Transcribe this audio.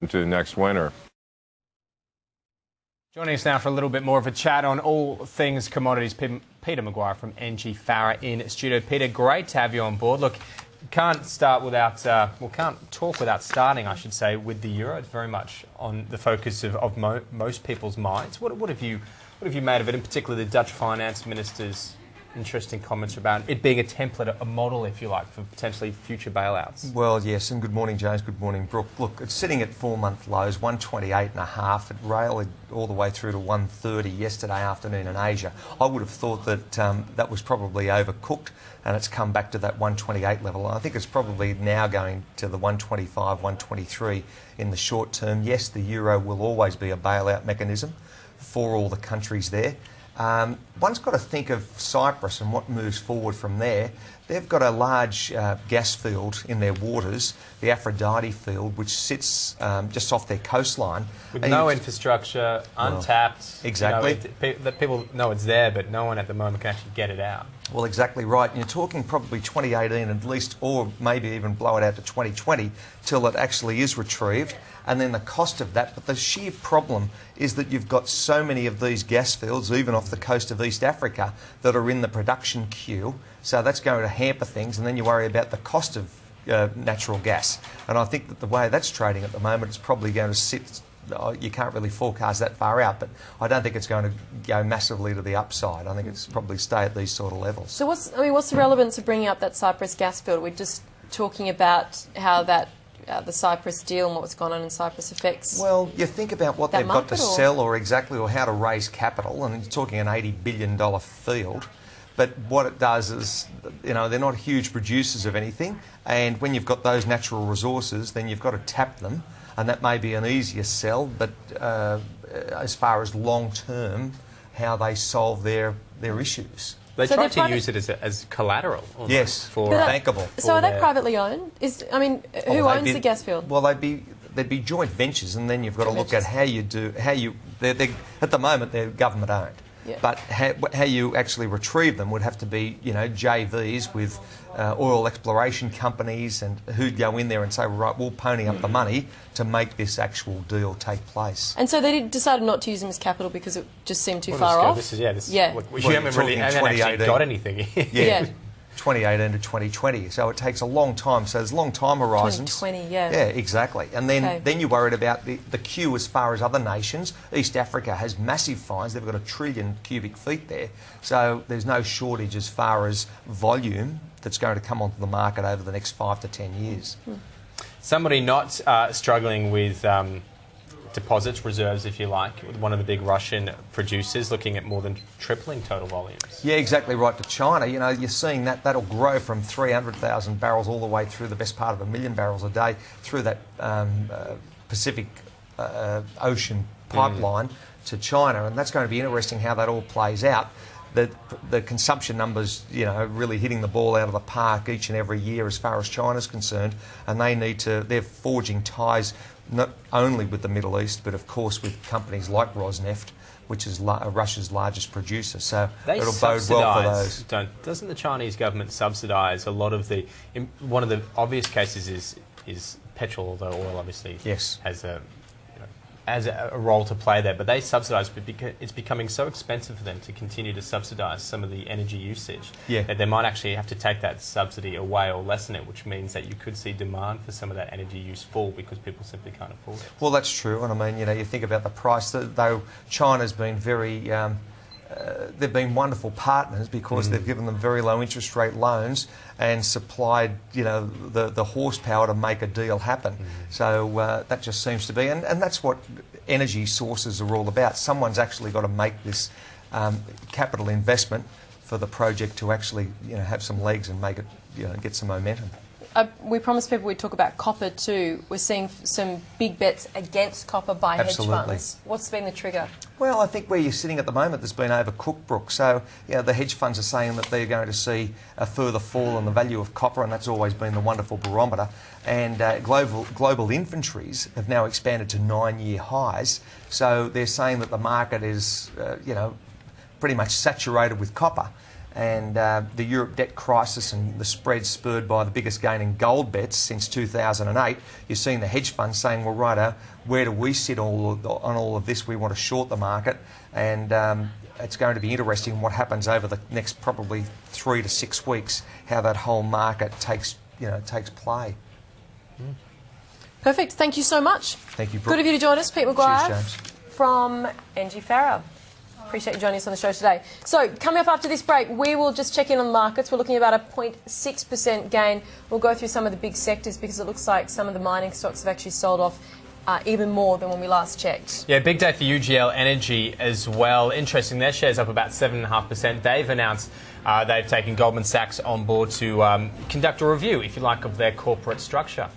into the next winter. Joining us now for a little bit more of a chat on all things commodities, Peter McGuire from NG Farah in studio. Peter, great to have you on board. Look, can't talk without starting, I should say, with the euro. It's very much on the focus of most people's minds. What have you made of it, in particular the Dutch finance minister's interesting comments about it being a template, a model, if you like, for potentially future bailouts? Well, yes, and good morning, James. Good morning, Brooke. Look, it's sitting at 4-month lows, 128.5. It railed all the way through to 130 yesterday afternoon in Asia. I would have thought that that was probably overcooked, and it's come back to that 128 level. I think it's probably now going to the 125, 123 in the short term. Yes, the euro will always be a bailout mechanism for all the countries there. One's got to think of Cyprus and what moves forward from there. They've got a large gas field in their waters, the Aphrodite field, which sits just off their coastline. With no infrastructure, untapped. Exactly. People know it's there, but no one at the moment can actually get it out. Well, exactly right. And you're talking probably 2018 at least, or maybe even blow it out to 2020 till it actually is retrieved. And then the cost of that. But the sheer problem is that you've got so many of these gas fields, even off the coast of East Africa, that are in the production queue. So that's going to hamper things. And then you worry about the cost of natural gas. And I think that the way that's trading at the moment, it's probably going to sit. You can't really forecast that far out, but I don't think it's going to go massively to the upside. I think it's probably stay at these sort of levels. So what's the relevance of bringing up that Cyprus gas field? We're just talking about how that the Cyprus deal and what's gone on in Cyprus affects. Well, you think about what they've got to sell or how to raise capital, and you're talking an $80 billion field. But what it does is, they're not huge producers of anything, and when you've got those natural resources, then you've got to tap them. And that may be an easier sell, but as far as long-term, how they solve their issues. They tried to use it as collateral, almost. Yes, for bankable. So are they privately owned? Who owns the gas field? Well, they'd be joint ventures, and then you've got to look at they're at the moment they're government owned. Yeah. But how you actually retrieve them would have to be, JVs with oil exploration companies, and who'd go in there and say, right, we'll pony up the money to make this actual deal take place. And so they decided not to use them as capital because it just seemed too far off? You haven't really actually got anything. Yeah. 2018 to 2020, so it takes a long time. So there's long time horizons. 2020, yeah. Yeah, exactly. And then you're worried about the queue as far as other nations. East Africa has massive finds. They've got 1 trillion cubic feet there. So there's no shortage as far as volume that's going to come onto the market over the next 5 to 10 years. Somebody not struggling with deposits, reserves, if you like, one of the big Russian producers looking at more than tripling total volumes. Yeah, exactly right, to China. You're seeing that'll grow from 300,000 barrels all the way through the best part of 1 million barrels a day through that Pacific Ocean pipeline to China, and that's going to be interesting how that all plays out. The consumption numbers, really hitting the ball out of the park each and every year as far as China's concerned, and they're forging ties not only with the Middle East, but of course with companies like Rosneft, which is Russia's largest producer. So it'll bode well for those. Doesn't the Chinese government subsidise a lot of the? One of the obvious cases is Petrol, although oil obviously has a role to play there, but they subsidise, but it's becoming so expensive for them to continue to subsidise some of the energy usage that they might actually have to take that subsidy away or lessen it, which means that you could see demand for some of that energy use fall because people simply can't afford it. Well, that's true, and you think about the price, though China's been very... they've been wonderful partners because they've given them very low interest rate loans and supplied, the horsepower to make a deal happen. So that just seems to be, and that's what energy sources are all about. Someone's actually got to make this capital investment for the project to actually, have some legs and make it, get some momentum. We promised people we'd talk about copper too. We're seeing some big bets against copper by hedge funds. What's been the trigger? Well, I think where you're sitting at the moment, there's been overcooked, Brooke. So, the hedge funds are saying that they're going to see a further fall in the value of copper, and that's always been the wonderful barometer. And global inventories have now expanded to 9-year highs. So they're saying that the market is, pretty much saturated with copper. and the Europe debt crisis and the spread spurred by the biggest gain in gold bets since 2008, you're seeing the hedge funds saying, well, righto, where do we sit on all of this? We want to short the market, and it's going to be interesting what happens over the next probably 3 to 6 weeks, how that whole market takes play. Perfect. Thank you so much. Thank you, Brooke. Good of you to join us, Pete McGuire Cheers, James. from NG Farah. Appreciate you joining us on the show today. So, coming up after this break, we will just check in on the markets. We're looking at about a 0.6% gain. We'll go through some of the big sectors because it looks like some of the mining stocks have actually sold off even more than when we last checked. Yeah, big day for UGL Energy as well. Interesting, their shares up about 7.5%. They've announced they've taken Goldman Sachs on board to conduct a review, if you like, of their corporate structure.